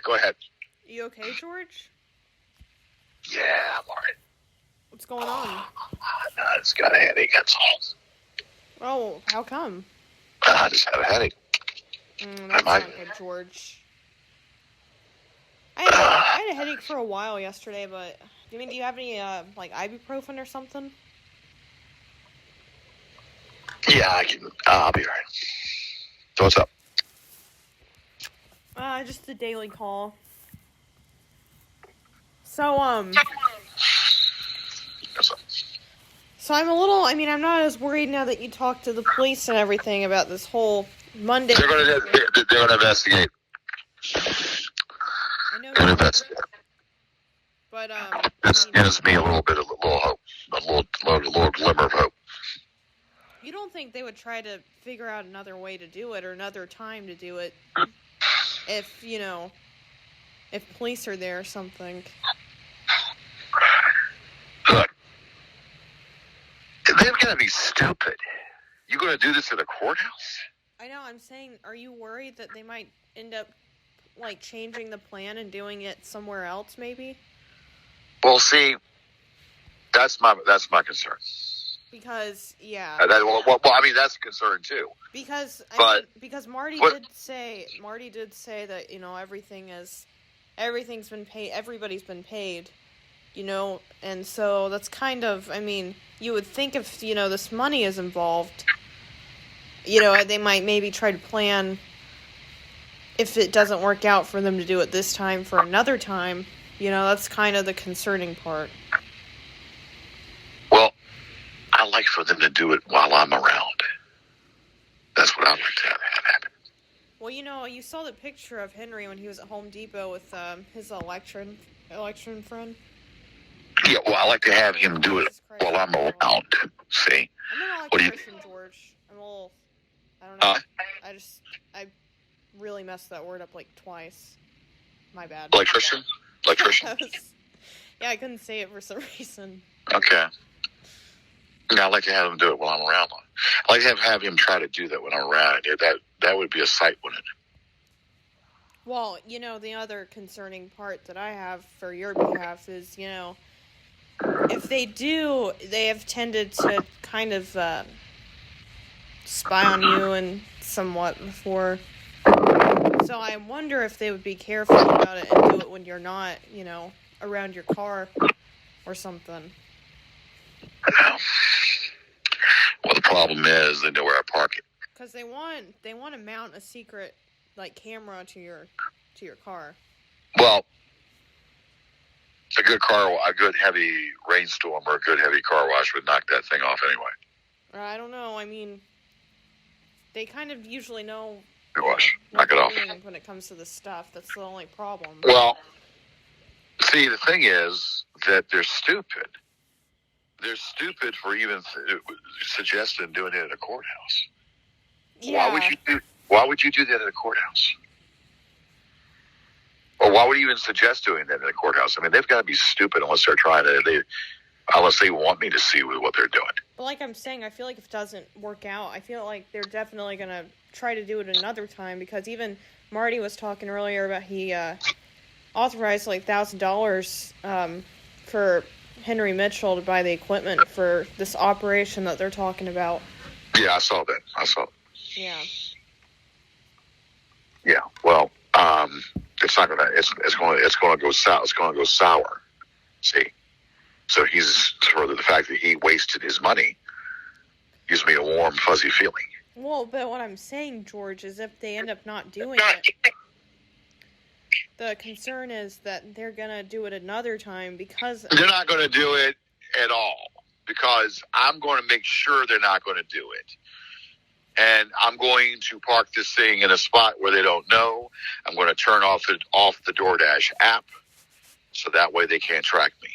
Go ahead. You okay, George? Yeah, I'm all right. What's going on? No, I just got a headache, that's all. Oh, how come? I just have a headache. That's not good, George. I had a headache for a while yesterday, but do you have any ibuprofen or something? Yeah, I'll be all right. So what's up? Just a daily call. So, What's up? So I'm I'm not as worried now that you talked to the police and everything about this whole Monday. They're gonna investigate. I know. Gonna investigate. But This gives me a little hope, a little glimmer of hope. You don't think they would try to figure out another way to do it or another time to do it if police are there or something? Look, they're gonna be stupid. You gonna do this in a courthouse? I know. I'm saying, are you worried that they might end up changing the plan and doing it somewhere else, maybe? Well, see, that's my concern. Because that's a concern too. Because Marty did say that everything's been paid, everybody's been paid, and so that's kind of, you would think if this money is involved, they might maybe try to plan if it doesn't work out for them to do it this time for another time. That's kind of the concerning part. Well, I like for them to do it while I'm around. That's what I like to have happen. Well, you saw the picture of Henry when he was at Home Depot with his election friend. Yeah, well, I like to have him do it while I'm around. See? I'm an electrician, George. I don't know. I really messed that word up twice. My bad. Electrician? Yeah, I couldn't say it for some reason. Okay. Yeah, I like to have him do it while I'm around. I like to have him try to do that when I'm around. That would be a sight, wouldn't it? Well, the other concerning part that I have for your behalf is, if they do, they have tended to kind of spy on you and somewhat before. So I wonder if they would be careful about it and do it when you're not, around your car or something. Well, the problem is they know where I park it. Because they want to mount a secret camera to your car. Well, a good heavy rainstorm or a good heavy car wash would knock that thing off anyway. I don't know. They kind of usually know. Knock it off. When it comes to this stuff, that's the only problem. Well, see, the thing is that they're stupid. They're stupid for even suggesting doing it in a courthouse. Yeah. Why would you do that in a courthouse? Or why would you even suggest doing that in a courthouse? They've got to be stupid unless they want me to see what they're doing. But like I'm saying, I feel like if it doesn't work out, I feel like they're definitely going to try to do it another time, because even Marty was talking earlier about he authorized $1,000 for Henry Mitchell to buy the equipment for this operation that they're talking about. Yeah, I saw that. Yeah. Yeah. Well, it's not gonna. It's gonna go south. It's gonna go sour. See. So the fact that he wasted his money gives me a warm, fuzzy feeling. Well, but what I'm saying, George, is if they end up not doing it, the concern is that they're going to do it another time because... They're not going to do it at all, because I'm going to make sure they're not going to do it. And I'm going to park this thing in a spot where they don't know. I'm going to turn off the DoorDash app so that way they can't track me.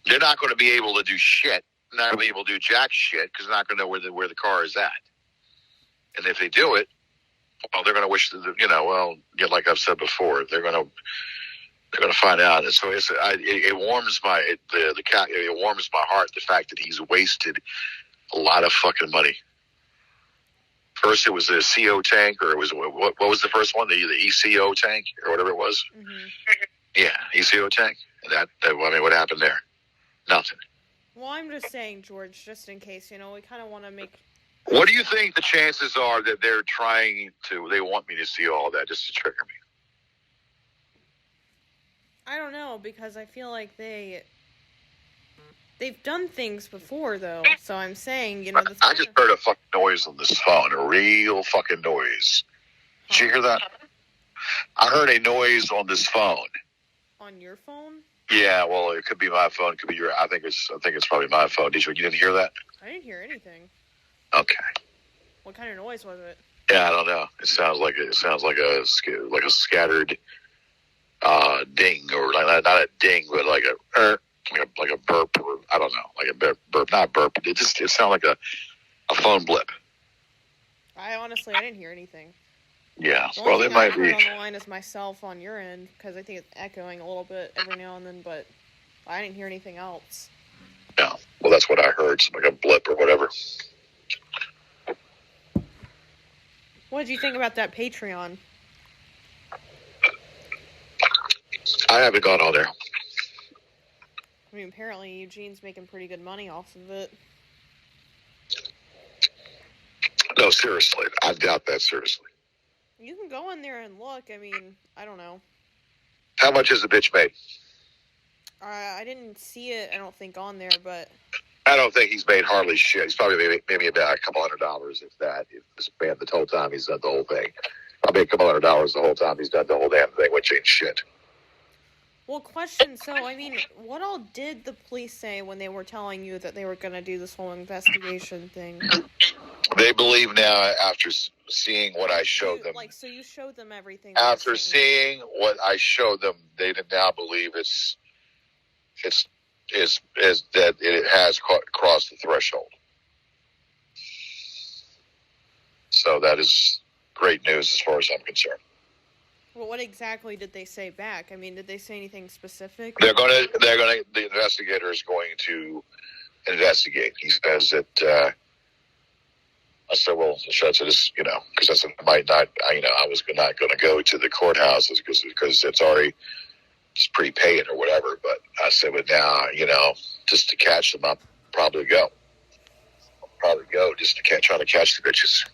They're not going to be able to do shit. They're not going to be able to do jack shit because they're not going to know where the car is at. And if they do it, well, they're going to wish that, like I've said before, they're going to find out. And so it warms it warms my heart, the fact that he's wasted a lot of fucking money. First, it was the CO tank, or it was what was the first one? The ECO tank, or whatever it was. Mm-hmm. Yeah, ECO tank. I mean, what happened there? Nothing. Well, I'm just saying, George, just in case, we kind of want to make... What do you think the chances are that they're they want me to see all that just to trigger me? I don't know, because I feel like they've done things before, though, so I'm saying, I just heard a fucking noise on this phone, a real fucking noise. Did you hear that? I heard a noise on this phone. On your phone? Yeah, well, it could be my phone, it could be your. I think it's probably my phone. You didn't hear that? I didn't hear anything. Okay. What kind of noise was it? Yeah, I don't know. It sounds like a scattered ding, or not a ding, but like a burp, or I don't know, like a burp, not burp. It sounded like a phone blip. I didn't hear anything. Yeah, the well, it might be. On the line is myself on your end, because I think it's echoing a little bit every now and then, but I didn't hear anything else. Yeah, well, that's what I heard, like a blip or whatever. What did you think about that Patreon? I haven't gone on there. I mean, apparently Eugene's making pretty good money off of it. No, seriously. I doubt that, seriously. You can go in there and look. I mean, I don't know. How much has the bitch made? I didn't see it, I don't think, on there, but... I don't think he's made hardly shit. He's probably maybe about a couple $100, if that. If this man, the whole time he's done the whole thing. Probably a couple $100 the whole time he's done the whole damn thing, which ain't shit. Well, question, so, I mean, what all did the police say when they were telling you that they were going to do this whole investigation thing? They believe now, after seeing what I showed them... so you showed them everything. After seeing what I showed them, they now believe it's that it has crossed the threshold. So that is great news as far as I'm concerned. Well, what exactly did they say back? I mean, did they say anything specific? The investigator is going to investigate. He says that, I said, well, should I just, because I said I might not, I was not going to go to the courthouses because it's prepaying or whatever. But I said, but now, just to catch them, I'll probably go. Just to try to catch the bitches.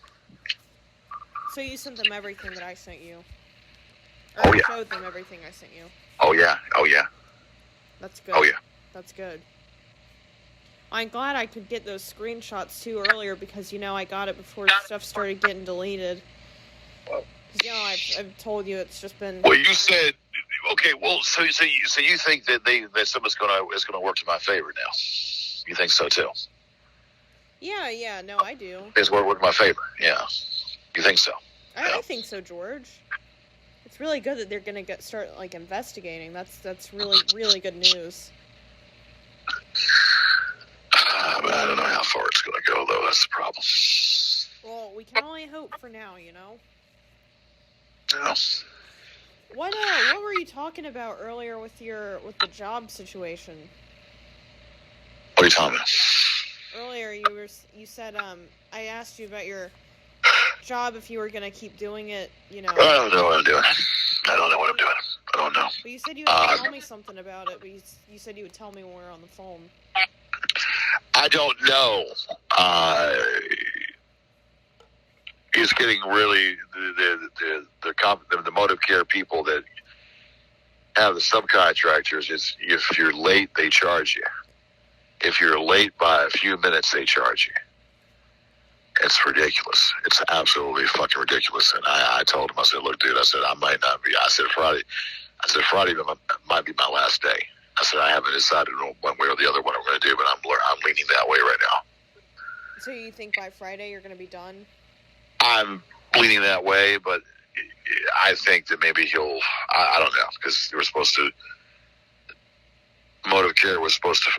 So you sent them everything that I sent you? Or yeah. Showed them everything I sent you? Oh, yeah. That's good. Oh, yeah. That's good. I'm glad I could get those screenshots, too, earlier, because, I got it before stuff started getting deleted. Because, I've told you it's just been... Well, you said... Okay, well, so you think that someone's is gonna work to my favor now? You think so, too? Yeah, no, I do. It's going to work in my favor, yeah. You think so? I think so, George. It's really good that they're going to start investigating. That's really, really good news. But I don't know how far it's going to go, though. That's the problem. Well, we can only hope for now, Yeah. What were you talking about earlier with the job situation? What are you talking about? Earlier, you said I asked you about your job, if you were going to keep doing it, I don't know what I'm doing. I don't know what I'm doing. I don't know. But you said you would tell me something about it, but you said you would tell me when we were on the phone. I don't know. It's getting really the motive care people that have the subcontractors. It's if you're late, they charge you. If you're late by a few minutes, they charge you. It's ridiculous. It's absolutely fucking ridiculous. And I told him, I said, look, dude, I said, I might not be. I said, Friday might be my last day. I said, I haven't decided one way or the other what I'm going to do, but I'm leaning that way right now. So you think by Friday you're going to be done? I'm leaning that way, but I think that maybe I don't know, because they were supposed to, Motive Care was supposed to,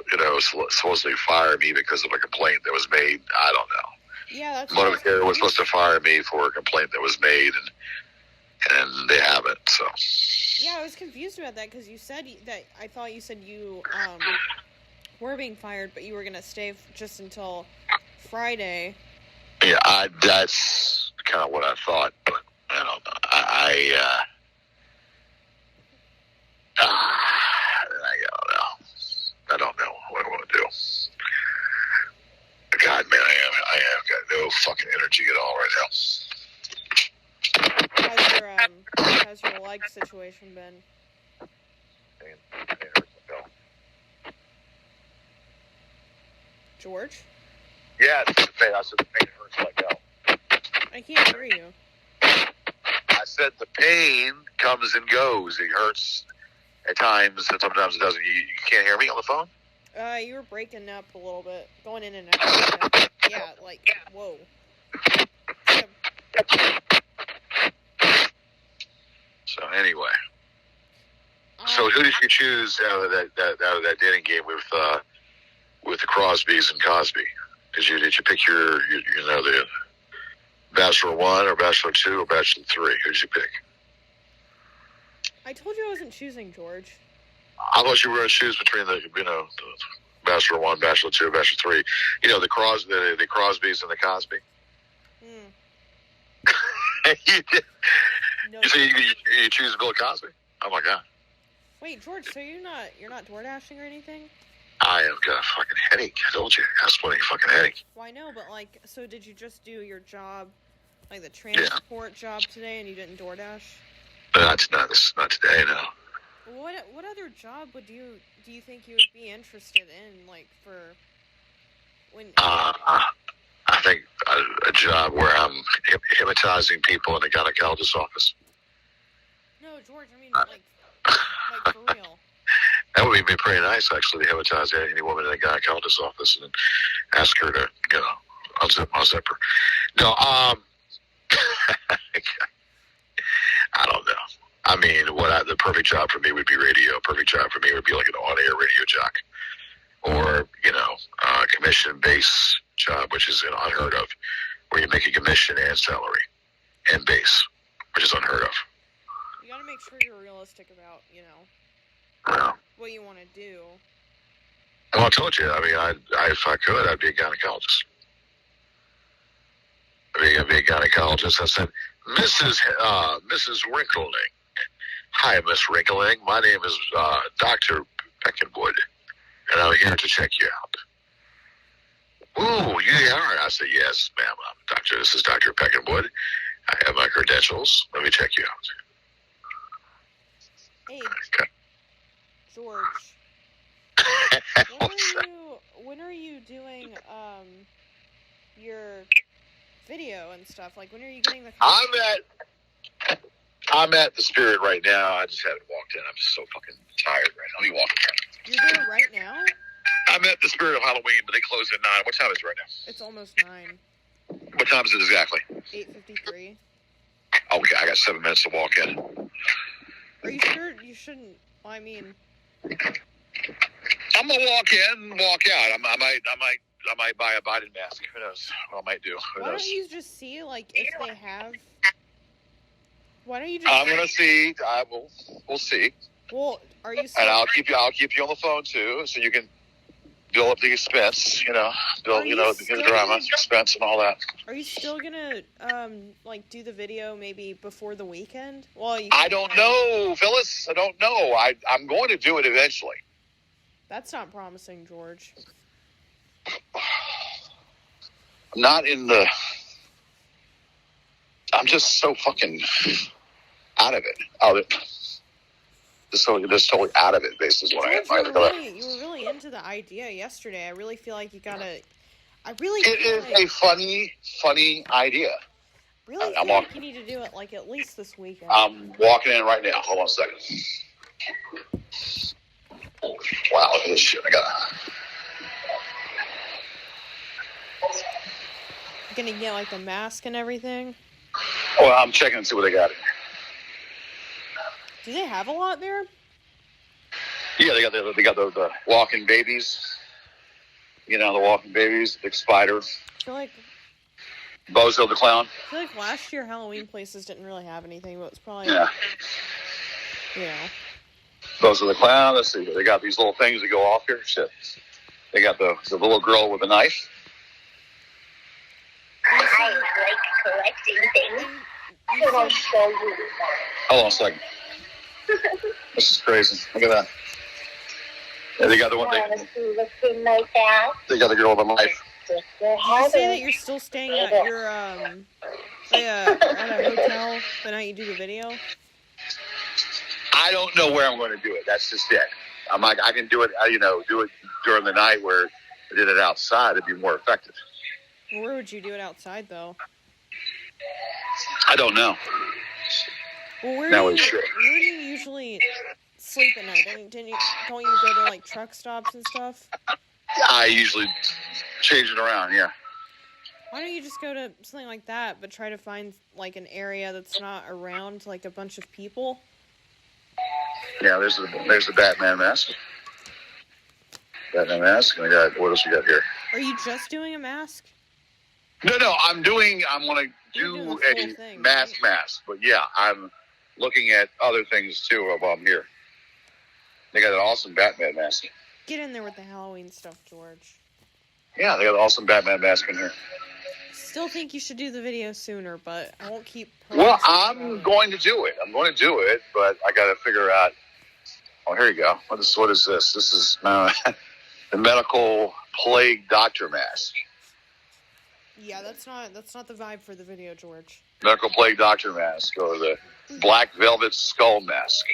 supposedly fire me because of a complaint that was made. I don't know. Yeah, that's Motive Care was supposed to fire me for a complaint that was made, and they haven't, so. Yeah, I was confused about that, because you said that, I thought you said you were being fired, but you were going to stay just until Friday. Yeah, that's kind of what I thought, but I don't know. I don't know what I want to do. God, man, I have got no fucking energy at all right now. How's your leg situation been? George? Yeah, it's the pain. I said the pain hurts like hell. I can't hear you. I said the pain comes and goes. It hurts at times, and sometimes it doesn't. You can't hear me on the phone? You were breaking up a little bit, going in and out. Yeah, whoa. So anyway, so who did you choose out of that dating game with the Crosbys and Cosby? Did you pick your the Bachelor 1 or Bachelor 2 or Bachelor 3? Who did you pick? I told you I wasn't choosing, George. I thought you were going to choose between the Bachelor 1, Bachelor 2, Bachelor 3. The Crosbys and the Cosby. You did. No, you say you choose Bill Cosby? Oh my God. Wait, George, so you're not door dashing or anything? I have got a fucking headache. I told you. I have a splitting fucking headache. Well, I know, but so did you just do your job, like the transport job today, and you didn't DoorDash? Not today, no. What other job do you think you would be interested in, for when? I think a job where I'm hypnotizing people in a gynecologist's office. No, George, I mean like for real. That would be pretty nice, actually, to hypnotize any woman in a gynecologist's office and ask her to, unzip her. No, I don't know. I mean, the perfect job for me would be radio. Perfect job for me would be like an on-air radio jock, or commission-based job, which is unheard of, where you make a commission and salary and base, which is unheard of. You got to make sure you're realistic about, what you want to do. Well, I told you. I mean, if I could, I'd be a gynecologist. I'd be a gynecologist. I said, Mrs. Wrinkling. Hi, Miss Wrinkling. My name is Dr. Peckenwood, and I'm here to check you out. Ooh, you are? I said, yes, ma'am. This is Dr. Peckenwood. I have my credentials. Let me check you out. Hey, okay. George. When are you doing your video and stuff? When are you getting the? I'm at the Spirit right now. I just haven't walked in. I'm just so fucking tired right now. Let me walk in. You're there right now? I'm at the Spirit of Halloween, but they close at 9. What time is it right now? It's almost 9. What time is it exactly? 8:53. Okay, I got 7 minutes to walk in. Are you sure you shouldn't? Well, I mean, I'm gonna walk in, walk out. I might buy a Biden mask. Who knows what I might do? Why don't you just see if they have? Why don't you just? I'm gonna see. We'll see. Well, are you? And I'll keep you on the phone too, so you can build up the expense. The drama, expense, and all that. Are you still gonna do the video maybe before the weekend? Well, I don't know, Phyllis. I don't know. I'm going to do it eventually. That's not promising, George. I'm not in the. I'm just so fucking out of it. Just totally out of it, basically, is what I am. You were really into the idea yesterday. I really feel like you gotta. It is a funny idea. Really feel like you need to do it at least this weekend. I'm walking in right now. Hold on a second. Wow, look at this shit. You're gonna get the mask and everything? Well, I'm checking and see what they got in. Do they have a lot there? Yeah, they got the walking babies. The walking babies, big spider. I feel like Bozo the clown. I feel like last year Halloween places didn't really have anything, but it's probably Bozo the clown. Let's see, they got these little things that go off here. Shit. They got the little girl with a knife. Hi, Blake. collecting things. You I'll said, show you Hold on a second. This is crazy. Look at that. Yeah, they got the one. looking like that. They got the girl with the knife. With your did you head say that in. you're still staying at your at a hotel the night you do the video? I don't know where I'm going to do it. That's just it. I'm like, I can do it, do it during the night where I did it outside. It'd be more effective. Where would you do it outside, though? I don't know. Well, where Now do it's you sure. usually don't you go to like truck stops and stuff? I usually change it around. Yeah. Why don't you just go to something like that, but try to find like an area that's not around like a bunch of people? Yeah, there's the Batman mask. Batman mask. And what else we got here? Are you just doing a mask? No. I'm going to do a mask, but yeah, I'm looking at other things too while I'm here. They got an awesome Batman mask. Get in there with the Halloween stuff, George. Yeah, they got an awesome Batman mask in here. Still think you should do the video sooner, but I won't keep. Well, I'm going to do it. But I got to figure out. Oh, here you go. What is this? This is the medical plague doctor mask. Yeah, that's not the vibe for the video, George. Medical plague doctor mask, or the black velvet skull mask.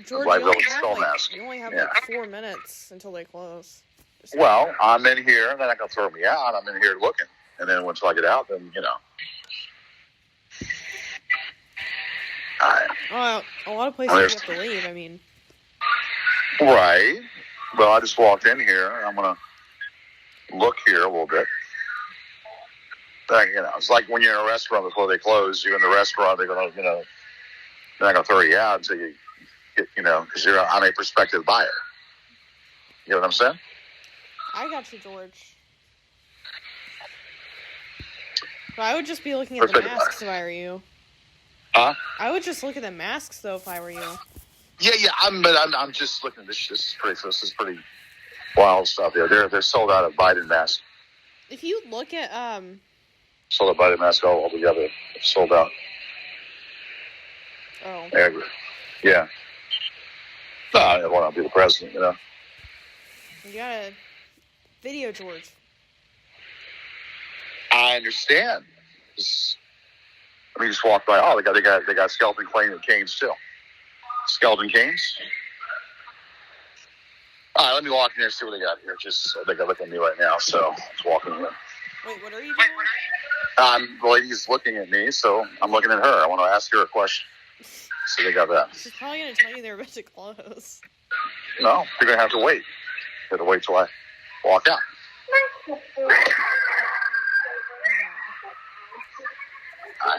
George, you only have like 4 minutes until they close. Well, I'm in here, and they're not going to throw me out. I'm in here looking. And then once I get out, then, Well, a lot of places you have to leave, I mean. Right. Well, I just walked in here, and I'm going to look here a little bit. It's like when you're in a restaurant before they close. You're in the restaurant, they're going to, they're not going to throw you out until you get, because I'm a prospective buyer. You know what I'm saying? I got you, George. But I would just be looking at the masks if I were you. Huh? I would just look at the masks though if I were you. Yeah. I'm just looking at this. This is pretty wild stuff. Yeah, they're sold out of Biden masks. If you look at sold out Biden masks all together. Sold out. Oh. Yeah. No, I don't want to be the president. You got a video, George. I understand. Let me just walk by. Oh, they got skeleton canes too. Skeleton canes. All right, let me walk in there and see what they got here. They got looking at me right now, so just walking in. Wait, what are you doing? The lady's looking at me, so I'm looking at her. I want to ask her a question. So they got that. She's probably gonna tell you they're about to close. No, you're gonna have to wait. You have to wait till I walk out.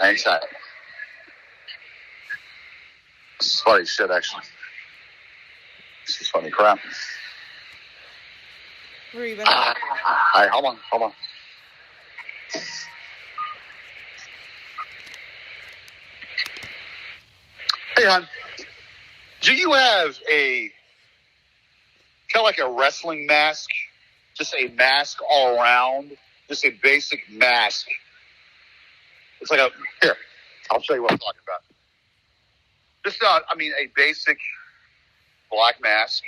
Hang tight. This is funny shit, actually. This is funny crap. Where are you Hi, hold on. Hey, hon. Do you have a kind of like a wrestling mask? Just a mask all around? Just a basic mask? It's like here, I'll show you what I'm talking about. Just, a basic black mask,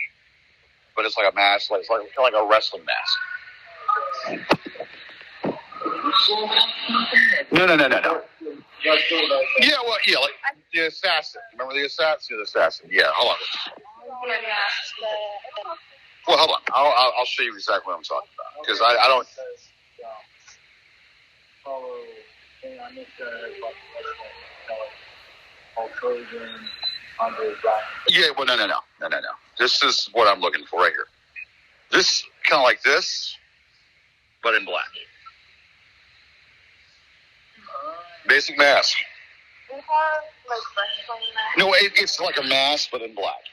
but it's like a mask, it's like a wrestling mask. No. Yeah, like the assassin. Remember the assassin? Yeah, the assassin. Yeah, hold on. Well, hold on. I'll show you exactly what I'm talking about, because I don't. Yeah, well, no. This is what I'm looking for right here. This kind of like this, but in black. Basic mask. No, it's like a mask, but in black.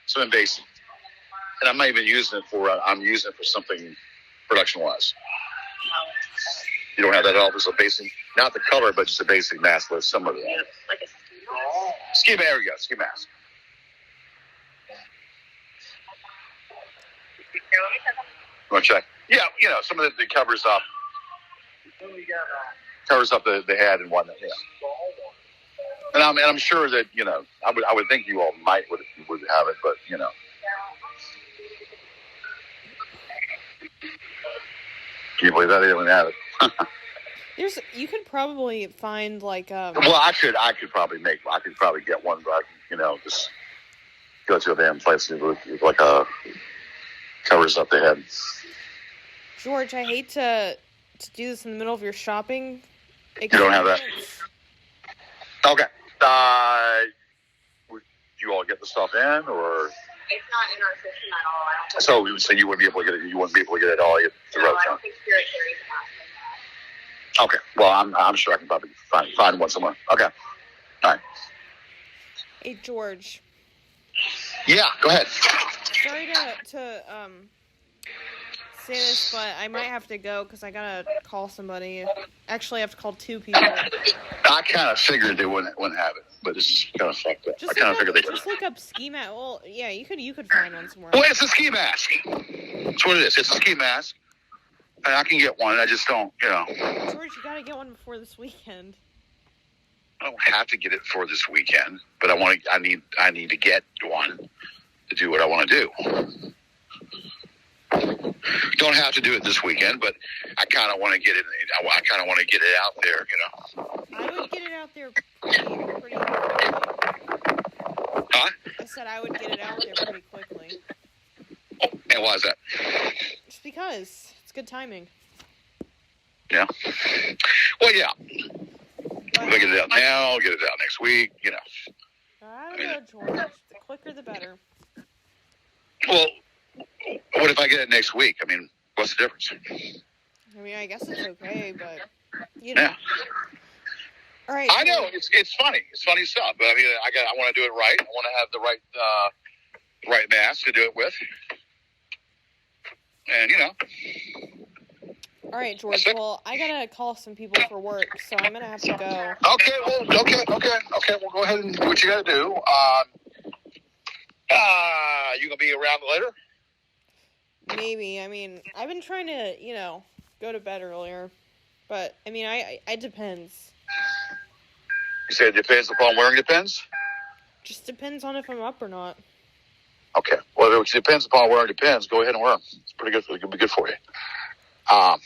So in basic. And I'm not even using it for. I'm using it for something production-wise. You don't have that at all. It's a basic, not the color, but just a basic mask with some of it. Like a ski mask. There we go. Ski mask. Want to check? Yeah, some of it covers up covers up the head and whatnot. And I'm sure that I would think you all would have it, but can you believe that they didn't have it? You could probably find like Well, I could probably get one, but just go to a damn place with like a covers up the head. George, I hate to do this in the middle of your shopping experience. You don't have that? Okay. Would you all get the stuff in, or? It's not in our system at all. I don't So you wouldn't be able to get it. You wouldn't be able to get it all. No, I don't think Spirit carries that. Okay. Well, I'm sure I can probably find one somewhere. Okay. All right. Hey, George. Yeah. Go ahead. Sorry to say this, but I might have to go because I gotta call somebody. Actually, I have to call 2 people. I kind of figured they wouldn't have it, but it's kind of fucked up. I kind of figured they just look up ski mask. Well, yeah, you could find one somewhere. Well, it's a ski mask. That's what it is. It's a ski mask, and I can get one. I just don't, George, you gotta get one before this weekend. I don't have to get it for this weekend, but I need to get one to do what I want to do. Don't have to do it this weekend, but I kind of want to get it. I kind of want to get it out there, I would get it out there pretty quickly. Huh? I said I would get it out there pretty quickly. And why is that? Just because it's good timing. Yeah. Well, yeah. If I get it out now, get it out next week, I don't know, George. The quicker the better. Well, what if I get it next week? I mean, what's the difference? I mean, I guess it's okay, but Yeah. All right. I know it's funny. It's funny stuff. But I mean, I want to do it right. I want to have the right mask to do it with, and All right, George. Well, I gotta call some people for work, so I'm gonna have to go. Okay. Well, okay. Well, go ahead and do what you got to do. You gonna be around later? Maybe. I mean, I've been trying to, go to bed earlier, but I mean, it depends. You say it depends upon wearing the pins? Just depends on if I'm up or not. Okay. Well, if it depends upon wearing the pins, go ahead and wear them. It's pretty good. It'll be good for you. I'll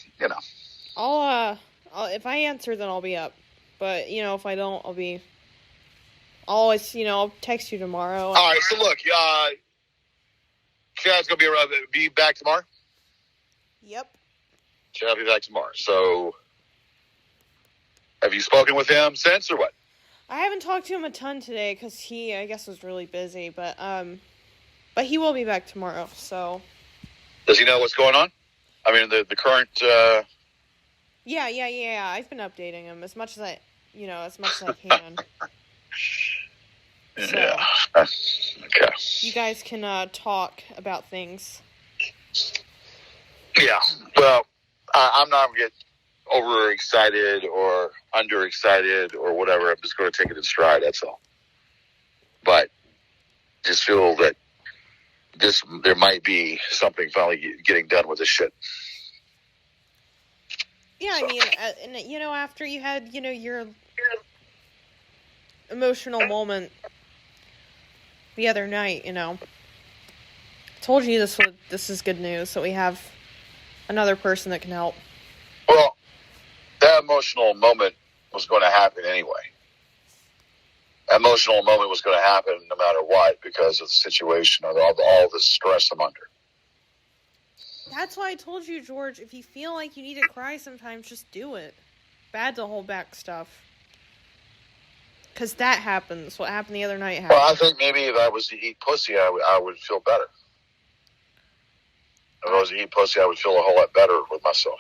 if I answer, then I'll be up. But if I don't, I'll always, I'll text you tomorrow. All right. So look, Chad's gonna be back tomorrow. Yep. Chad will be back tomorrow. So, have you spoken with him since, or what? I haven't talked to him a ton today because he, I guess, was really busy. But he will be back tomorrow. So. Does he know what's going on? I mean, the current. Yeah. I've been updating him as much as I can. So, yeah. Okay. You guys can talk about things. Yeah. Well, I'm not gonna get overexcited or underexcited or whatever. I'm just going to take it in stride. That's all. But just feel that there might be something finally getting done with this shit. Yeah, so. I mean, after you had, your emotional moment the other night, told you this is good news, so we have another person that can help. Well, that emotional moment was going to happen anyway. That emotional moment was going to happen no matter what because of the situation or all the stress I'm under. That's why I told you, George, if you feel like you need to cry sometimes, just do it. Bad to hold back stuff. Because that happens. What happened the other night happened. Well, I think maybe if I was to eat pussy, I would feel better. If I was to eat pussy, I would feel a whole lot better with myself.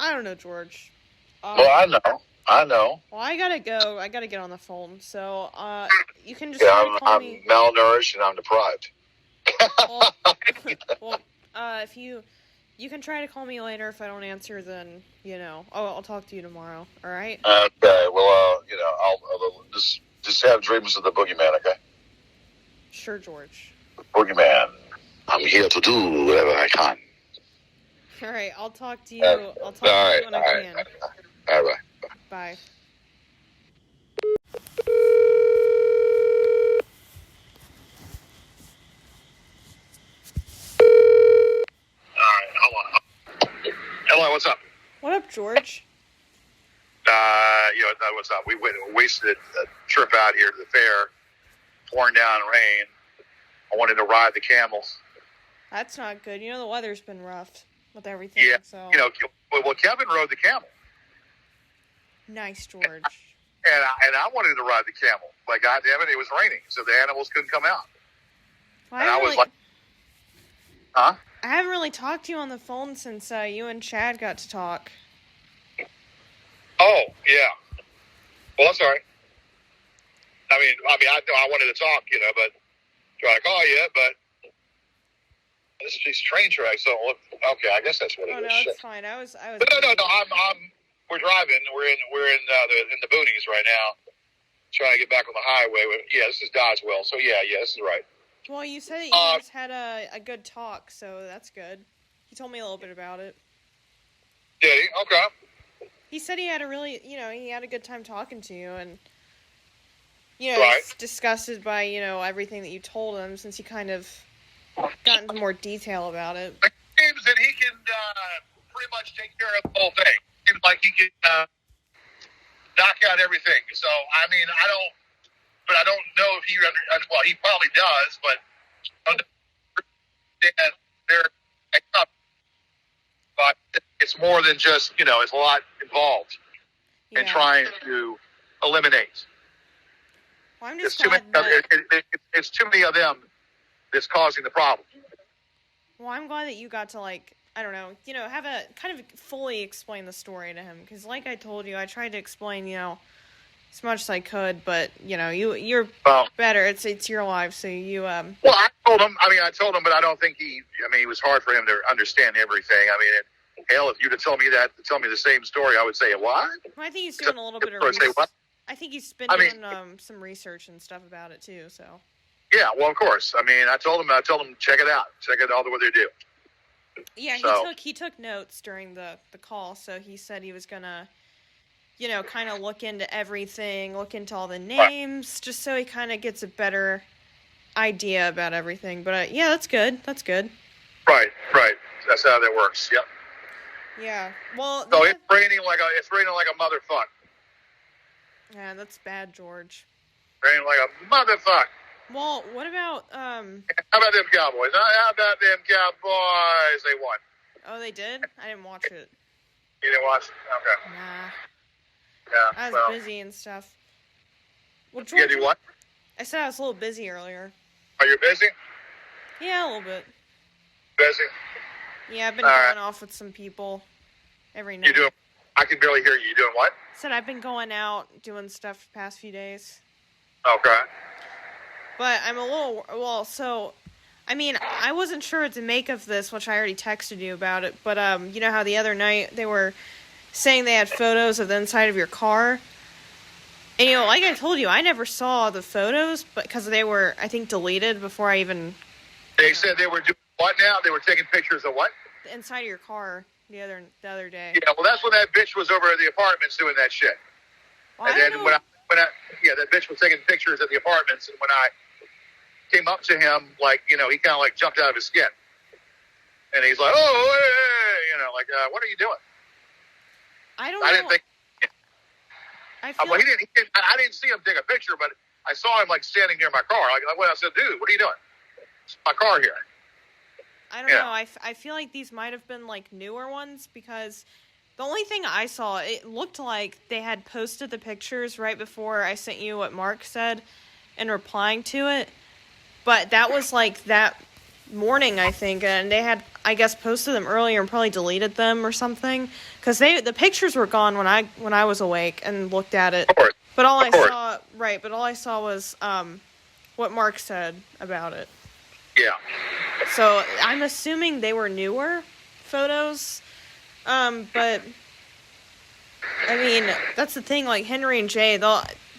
I don't know, George. Well, I know. Well, I gotta go. I gotta get on the phone. So, you can just call me. I'm malnourished and I'm deprived. Well, if you can try to call me later. If I don't answer, then, I'll talk to you tomorrow. All right? Okay. Well, I'll just have dreams of the Boogeyman, okay? Sure, George. Boogeyman. I'm here to do whatever I can. All right, I'll talk to you. I'll talk to you when I can. All right. Bye. All right, hold on. Hello, what's up? What up, George? What's up? We wasted a trip out here to the fair, pouring down rain. I wanted to ride the camels. That's not good. You know the weather's been rough with everything. Yeah, So. Well, Kevin rode the camel. Nice, George. And I wanted to ride the camel. Like, God damn it, it was raining, so the animals couldn't come out. Well, And I was like, huh? I haven't really talked to you on the phone since you and Chad got to talk. Oh, yeah. Well, that's all right. I wanted to talk, but try to call you, but these train tracks don't look. Okay, I guess that's what it is. Oh no, it's fine. I was. No. We're driving. We're in the boonies right now, trying to get back on the highway. Yeah, this is Dodgewell. So yeah, this is right. Well, you said that you guys had a good talk, so that's good. He told me a little bit about it. Did he? Okay. He said he had he had a good time talking to you, and right. He's disgusted by everything that you told him, since you kind of got into more detail about it. It seems that he can pretty much take care of the whole thing. It seems like he can knock out everything. So I don't know if he he probably does, but but it's more than just it's a lot involved in trying to eliminate. Well, I'm just it's too many of them that's causing the problem. Well, I'm glad that you got to have a kind of fully explain the story to him, because like I told you, I tried to explain as much as I could, but you're better. It's your life, so you. Well, I told him. But I don't think he. It was hard for him to understand everything. Hell, if you'd have told me the same story, I would say what? Well, I think he's doing a little bit of research. I think he's been doing some research and stuff about it too. So. Yeah, well, of course. I told him check it out, check it all the way they do. Yeah, he took notes during the call, so he said he was gonna. Kind of look into everything, look into all the names, just so he kind of gets a better idea about everything. But yeah, that's good. That's good. Right. That's how that works. Yep. Yeah. Well. So it's raining like a motherfucker. Yeah, that's bad, George. Raining like a motherfucker. Well, what about How about them Cowboys? How about them Cowboys? They won. Oh, they did? I didn't watch it. You didn't watch it? Okay. Nah. Yeah, I was busy and stuff. Well, George, you do what? I said I was a little busy earlier. Are you busy? Yeah, a little bit. Busy? Yeah, I've been going off with some people every night. I can barely hear you. You doing what? I said I've been going out, doing stuff the past few days. Okay. But I'm a little... Well, so... I wasn't sure what to make of this, which I already texted you about it. But, you know how the other night they were saying they had photos of the inside of your car? And, like I told you, I never saw the photos, but because they were, I think, deleted before I even... They said they were doing what now? They were taking pictures of what? The inside of your car the other day. Yeah, well, that's when that bitch was over at the apartments doing that shit. Well, and then that bitch was taking pictures at the apartments, and when I came up to him, he kind of jumped out of his skin. And he's like, oh, hey, what are you doing? I didn't think. Well, I didn't see him take a picture, but I saw him standing near my car. I said, dude, what are you doing? It's my car here. I don't know. I feel like these might have been newer ones, because the only thing I saw, it looked like they had posted the pictures right before I sent you what Mark said and replying to it. But that was that morning, I think, and they had, I guess, posted them earlier and probably deleted them or something, because the pictures were gone when I was awake and looked at it. But all I saw was what Mark said about it. Yeah. So I'm assuming they were newer photos, but that's the thing. Henry and Jay,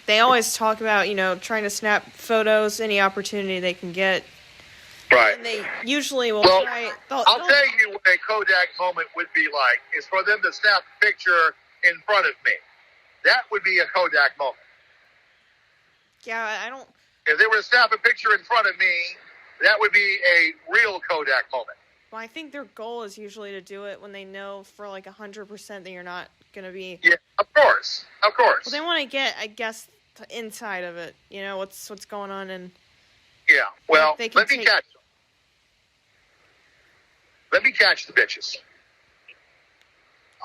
they always talk about trying to snap photos any opportunity they can get. Right. And they usually will Well, try. I'll tell you what a Kodak moment would be like. Is for them to snap a picture in front of me. That would be a Kodak moment. Yeah, I don't. If they were to snap a picture in front of me, that would be a real Kodak moment. Well, I think their goal is usually to do it when they know for like 100% that you're not gonna be. Yeah, of course. Well, they want to get, I guess, the inside of it. You know what's going on, and yeah. Well, they can let me catch them. Let me catch the bitches.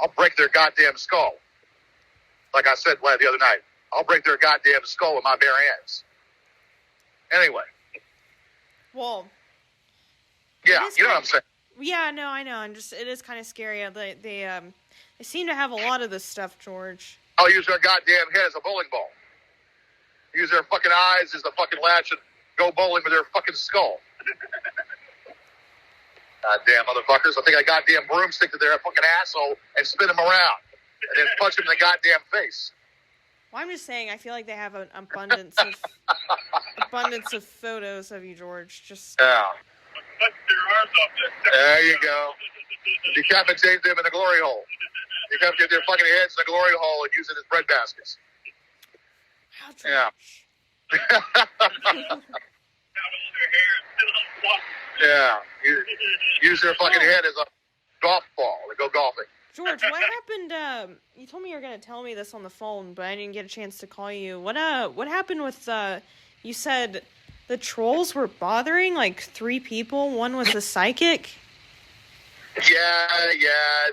I'll break their goddamn skull. Like I said the other night, I'll break their goddamn skull with my bare hands. Anyway. Well. Yeah, you know what I'm saying. Yeah, no, I know. It is kind of scary. They seem to have a lot of this stuff, George. I'll use their goddamn head as a bowling ball. Use their fucking eyes as the fucking latch and go bowling with their fucking skull. Goddamn motherfuckers. I think I goddamn broomstick to their fucking asshole and spin them around. And then punch them in the goddamn face. Well, I'm just saying, I feel like they have an abundance of photos of you, George. Just yeah. There you go. Decapitate them in the glory hole. Decapitate their fucking heads in the glory hole and use it as bread baskets. How yeah. Yeah. Use their fucking head as a golf ball to go golfing. George, what happened? You told me you were going to tell me this on the phone, but I didn't get a chance to call you. What happened with? You said the trolls were bothering like 3 people. One was the psychic. Yeah.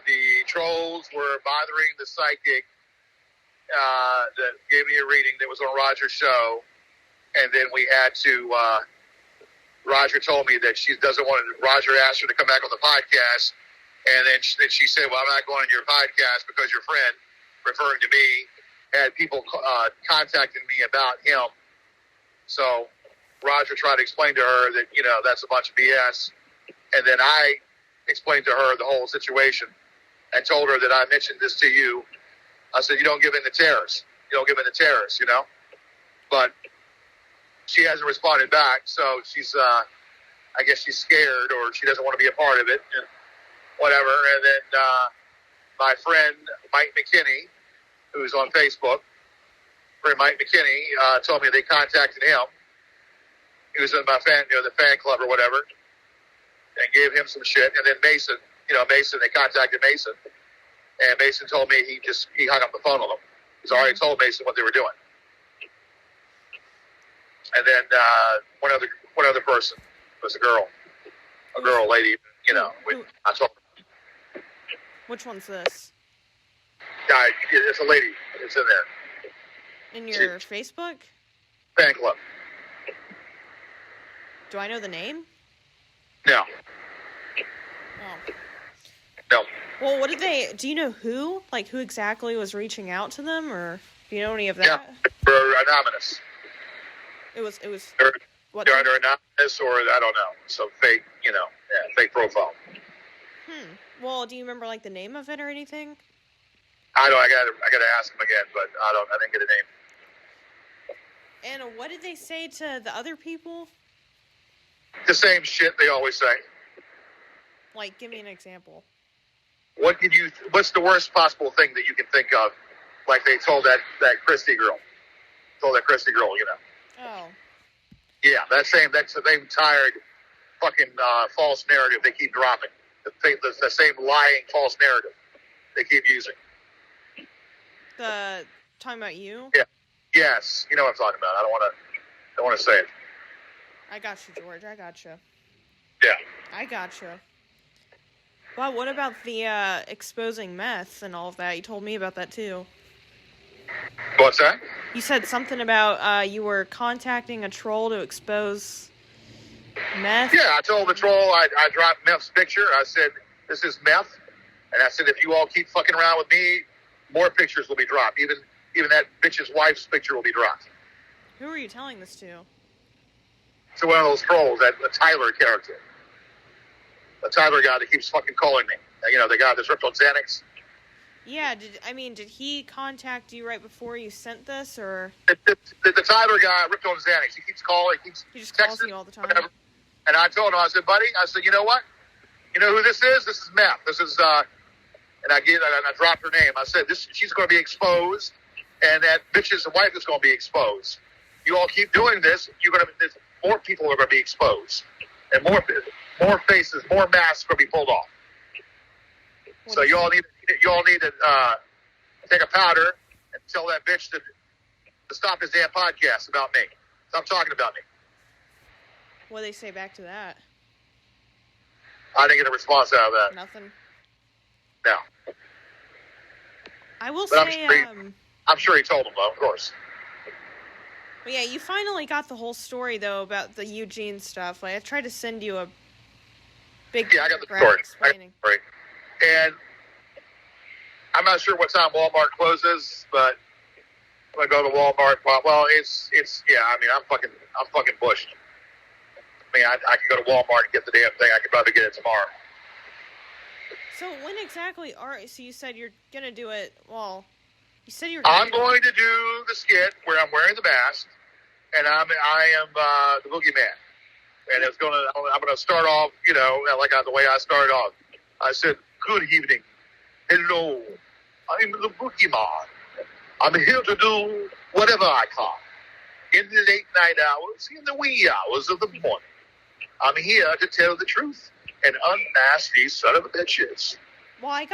The trolls were bothering the psychic that gave me a reading that was on Roger's show, and then we had to. Roger told me that she doesn't want to. Roger asked her to come back on the podcast. And then she said, well, I'm not going on your podcast because your friend, referring to me, had people contacting me about him. So Roger tried to explain to her that, that's a bunch of BS. And then I explained to her the whole situation and told her that I mentioned this to you. I said, you don't give in to terrorists. You don't give in to terrorists, But she hasn't responded back. So she's, I guess she's scared or she doesn't want to be a part of it. And whatever, and then my friend Mike McKinney, who's on Facebook, Mike McKinney, told me they contacted him. He was in my the fan club or whatever, and gave him some shit. And then Mason, they contacted Mason, and Mason told me he hung up the phone on them. He's already told Mason what they were doing. And then one other person was a lady, I told her. Which one's this? It's a lady. It's in there. In your Facebook? Fan club. Do I know the name? No. Oh. No. Well, what did they... Do you know who? Like, who exactly was reaching out to them? Or do you know any of that? Yeah. They're anonymous. It was... What? They're either anonymous or, I don't know, some fake, fake profile. Well, do you remember, like, the name of it or anything? I don't. I gotta ask them again, but I didn't get a name. And what did they say to the other people? The same shit they always say. Like, give me an example. What's the worst possible thing that you can think of? Like they told that Christie girl. Oh. Yeah, that's the same tired fucking false narrative they keep dropping. The same lying false narrative they keep using. Talking about you? Yeah. Yes. You know what I'm talking about. I don't want to say it. I got you, George. I got you. Yeah. I got you. Well, what about the exposing meth and all of that? You told me about that too. What's that? You said something about you were contacting a troll to expose meth? Yeah, I told the troll I dropped meth's picture. I said, this is meth. And I said, if you all keep fucking around with me, more pictures will be dropped. Even that bitch's wife's picture will be dropped. Who are you telling this to? To one of those trolls, the Tyler character. The Tyler guy that keeps fucking calling me. The guy that's ripped on Xanax. Yeah, did he contact you right before you sent this, or? The Tyler guy ripped on Xanax. He keeps calling. He just calls you all the time. Whatever. And I told him, I said, buddy, I said, you know what? You know who this is? This is meth. This is, and I dropped her name. I said, she's going to be exposed, and that bitch's wife is going to be exposed. You all keep doing this, more people are going to be exposed, and more faces, more masks are going to be pulled off. So you all need to take a powder and tell that bitch to stop his damn podcast about me. Stop talking about me. What do they say back to that? I didn't get a response out of that. Nothing. No. I will but say, I'm sure he told him, though, of course. But yeah, you finally got the whole story, though, about the Eugene stuff. Like, I tried to send you a big I got the story. explaining. And I'm not sure what time Walmart closes, but when I go to Walmart, well, it's I mean, I'm fucking bushed. I mean, I can go to Walmart and get the damn thing. I could probably get it tomorrow. So when exactly so you said you're going to do it, well, you said you're I'm going to do the skit where I'm wearing the mask, and I am the Boogeyman. And I'm going to start off, like the way I started off. I said, good evening. Hello. I'm the Boogeyman. I'm here to do whatever I can. In the late night hours, in the wee hours of the morning. I'm here to tell the truth and unmask these son of a bitches. Well, I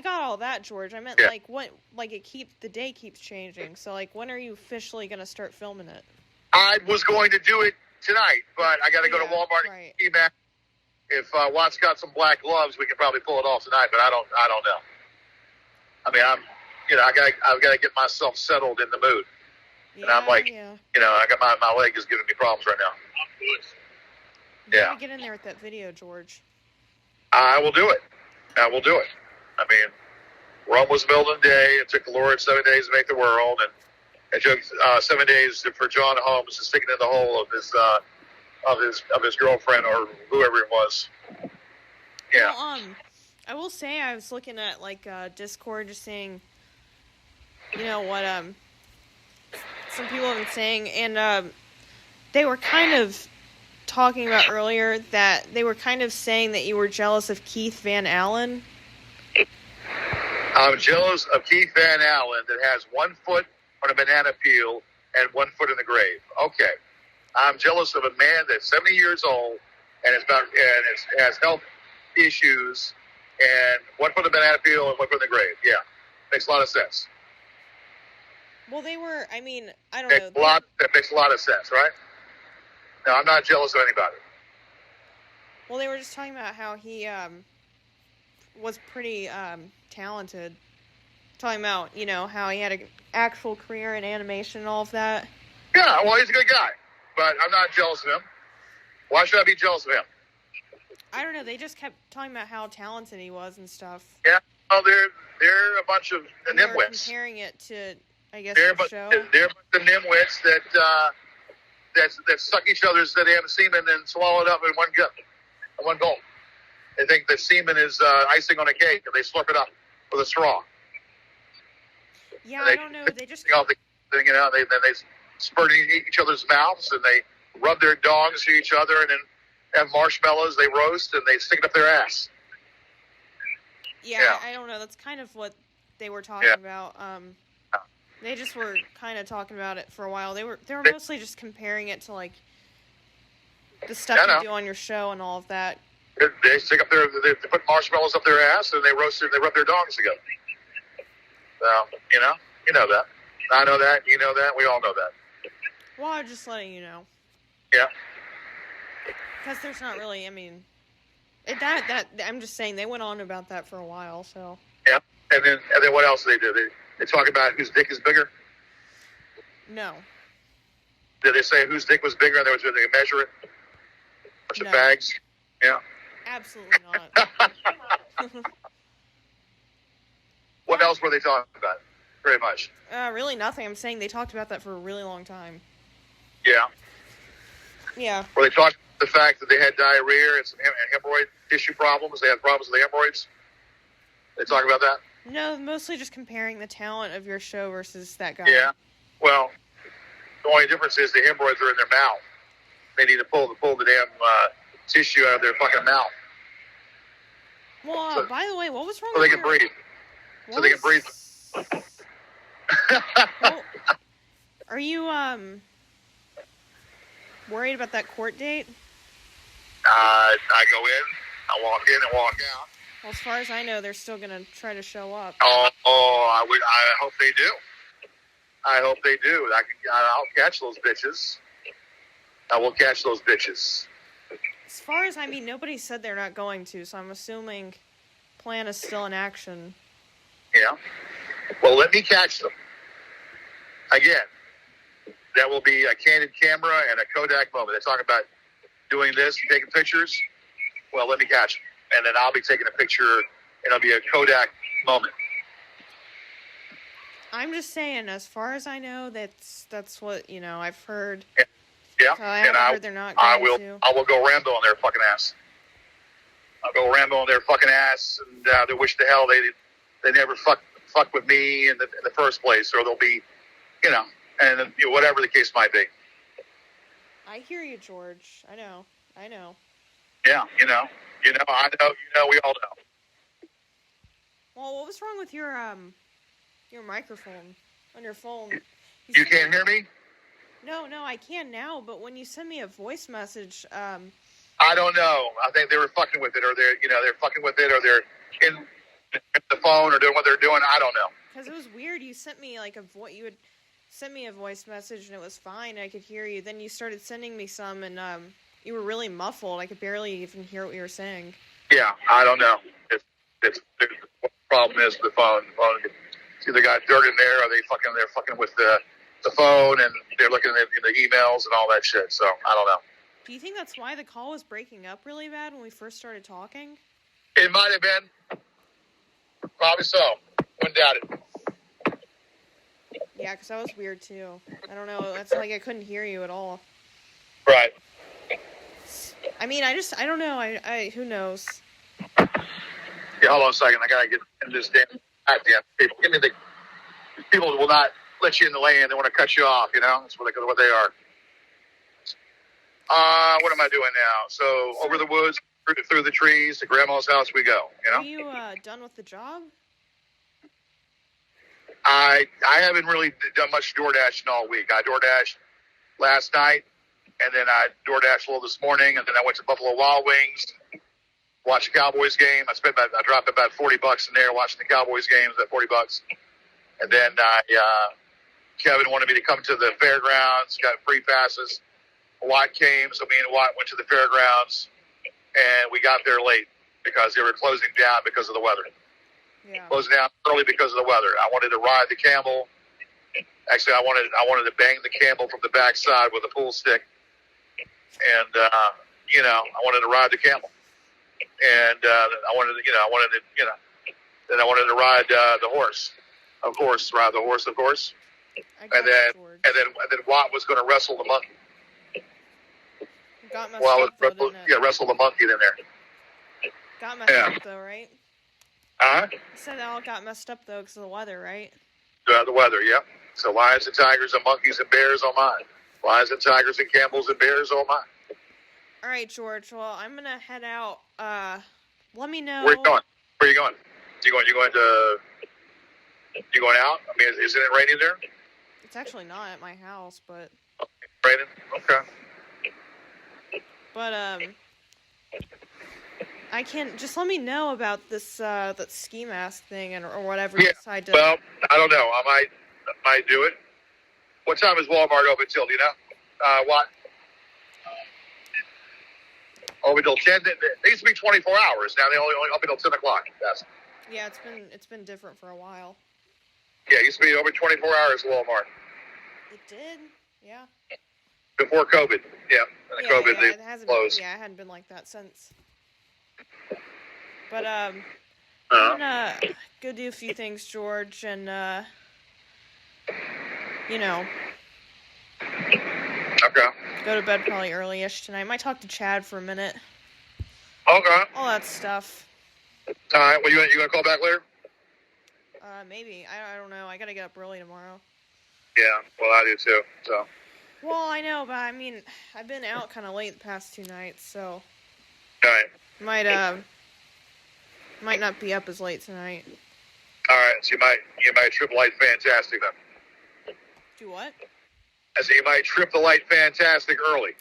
got all that, George. I meant the day keeps changing. So when are you officially going to start filming it? I was going to do it tonight, but I got to go to Walmart and see that. If Watt's got some black gloves, we can probably pull it off tonight. But I don't know. I mean, I've got to get myself settled in the mood. Yeah, and I'm I got my leg is giving me problems right now. You gotta get in there with that video, George. I will do it. I mean, Rome was built in a day. It took the Lord 7 days to make the world, and it took 7 days for John Holmes to stick it in the hole of his girlfriend or whoever it was. Yeah. Well, I will say I was looking at Discord, just seeing, what some people have been saying, and they were kind of talking about earlier that they were kind of saying that you were jealous of Keith Van Allen. I'm jealous of Keith Van Allen that has 1 foot on a banana peel and 1 foot in the grave. Okay. I'm jealous of a man that's 70 years old and has health issues and 1 foot on a banana peel and 1 foot in the grave. Yeah. Makes a lot of sense. Well, they were, I mean, I don't know. That makes a lot of sense, right? No, I'm not jealous of anybody. Well, they were just talking about how he was pretty talented. Talking about, how he had an actual career in animation and all of that. Yeah, well, he's a good guy. But I'm not jealous of him. Why should I be jealous of him? I don't know. They just kept talking about how talented he was and stuff. Yeah, well, they're a bunch of nimwits. Comparing it to, I guess, the show. They're a bunch of nimwits that suck each other's damn semen and swallow it up in one gulp. They think the semen is icing on a cake, and they slurp it up with a straw. Yeah, I don't know. They just they spurt each other's mouths, and they rub their dongs to each other, and then have marshmallows they roast, and they stick it up their ass. Yeah. I don't know. That's kind of what they were talking about. They just were kind of talking about it for a while. They were mostly just comparing it to the stuff you do on your show and all of that. They stick up they put marshmallows up their ass, and they roast it. They rub their dongs together. So you know that. I know that. You know that. We all know that. Well, I'm just letting you know. Yeah. Because there's not really, I mean, I'm just saying they went on about that for a while, so. Yeah, and then what else did they do? They talk about whose dick is bigger? No. Did they say whose dick was bigger and they measure it? A bunch of bags? Yeah. Absolutely not. What else were they talking about? Very much. Really nothing. I'm saying they talked about that for a really long time. Yeah. Yeah. Were they talking about the fact that they had diarrhea and some hemorrhoid tissue problems? They had problems with the hemorrhoids? They talk about that? No, mostly just comparing the talent of your show versus that guy. Yeah. Well, the only difference is the hemorrhoids are in their mouth. They need to pull the damn tissue out of their fucking mouth. Well, So- by the way, what was wrong so with they can breathe. what So they can breathe. Well, are you worried about that court date? I go in, I walk in and walk out. Well, as far as I know, they're still gonna try to show up. I hope they do. I hope they do. I'll catch those bitches. I will catch those bitches. As far as I mean, nobody said they're not going to, so I'm assuming plan is still in action. Yeah. Well, let me catch them. Again, that will be a candid camera and a Kodak moment. They're talking about doing this, taking pictures. Well, let me catch them. And then I'll be taking a picture, and it'll be a Kodak moment. I'm just saying, as far as I know, that's what, I've heard. Yeah. So I haven't heard they're not going to. I will go Rambo on their fucking ass. I'll go Rambo on their fucking ass, and they wish the hell they never fuck with me in the first place, or they'll be, and whatever the case might be. I hear you, George. I know. Yeah, I know. We all know. Well, what was wrong with your microphone on your phone? You can't hear me? No, I can now. But when you send me a voice message, I don't know. I think they were fucking with it, or they're fucking with it, or they're in the phone, or doing what they're doing. I don't know. Because it was weird. You sent me you would send me a voice message, and it was fine. I could hear you. Then you started sending me some, and you were really muffled. I could barely even hear what you were saying. Yeah, I don't know. It's what the problem is with the phone. The phone either got dirt in there, or they're fucking with the phone, and they're looking at the emails and all that shit. So I don't know. Do you think that's why the call was breaking up really bad when we first started talking? It might have been. Probably so. Wouldn't doubt it. Yeah, because that was weird too. I don't know. That's like I couldn't hear you at all. Right. I mean, I don't know. I who knows? Yeah, hold on a second. I gotta get in this damn people. People will not let you in the lane. They want to cut you off. That's what they are. What am I doing now? So over the woods, through the trees, to Grandma's house we go. Are you done with the job? I haven't really done much DoorDashing all week. I DoorDashed last night, and then I DoorDashed a little this morning, and then I went to Buffalo Wild Wings, watched the Cowboys game. I dropped about $40 in there watching the Cowboys games at $40, and then Kevin wanted me to come to the fairgrounds, got free passes. Watt came, so me and Watt went to the fairgrounds, and we got there late because they were closing down because of the weather. Yeah. Closing down early because of the weather. I wanted to ride the camel. Actually, I wanted to bang the camel from the backside with a pool stick, and I wanted to ride the camel, and I wanted to ride the horse, of course, ride the horse, of course, and then Watt was going to wrestle the monkey. Got messed up, though, didn't it? Wrestle the monkey in there. Got messed up, though, right? You said it all got messed up, though, because of the weather, right? The weather, yeah. So lions and tigers and monkeys and bears on mine. Lions and tigers and camels and bears on mine. All right, George. Well, I'm going to head out. Let me know. Where you going? Where are you going? You going out? I mean, isn't it raining there? It's actually not at my house, but... Raining? Okay. But, I can... Just let me know about this, that ski mask thing or whatever you decide to... Well, I don't know. I might do it. What time is Walmart open till? Do you know? What? Open till 10? It used to be 24 hours. Now they only open till 10 o'clock. Yes. Yeah, it's been different for a while. Yeah, it used to be over 24 hours at Walmart. It did? Yeah. Before COVID. Yeah. And COVID, it hasn't closed. It hadn't been like that since. But, I'm gonna go do a few things, George, and, Okay. go to bed probably early-ish tonight. Might talk to Chad for a minute. Okay. All that stuff. All right. Well, you gonna call back later? Maybe. I don't know. I gotta get up early tomorrow. Yeah. Well, I do too. So. Well, I know, but I mean, I've been out kind of late the past 2 nights, so. All right. Might not be up as late tonight. All right. So you might trip the light fantastic then. Do what? I said you might trip the light fantastic early.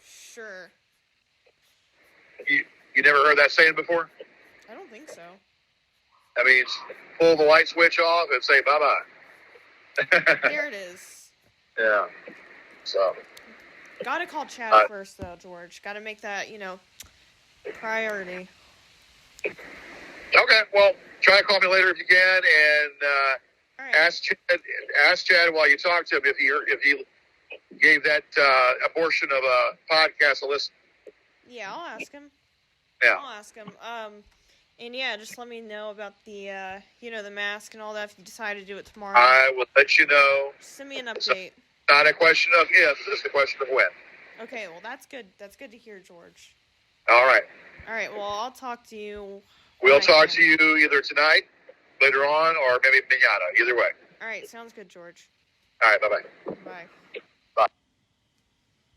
Sure. You never heard that saying before? I don't think so. That means pull the light switch off and say bye-bye. There it is. Yeah. So. Gotta call Chad first, though, George. Gotta make that, priority. Okay. Well, try to call me later if you can, and All right. ask Chad while you talk to him if he gave that abortion of a podcast a listen. Yeah, I'll ask him. Yeah. I'll ask him. And yeah, just let me know about the, the mask and all that if you decide to do it tomorrow. I will let you know. Just send me an update. It's not a question of if, it's a question of when. Okay, well, that's good. That's good to hear, George. All right. All right, well, I'll talk to you. We'll talk to you either tonight, later on, or maybe mañana. Either way. All right, sounds good, George. All right, bye-bye. Bye.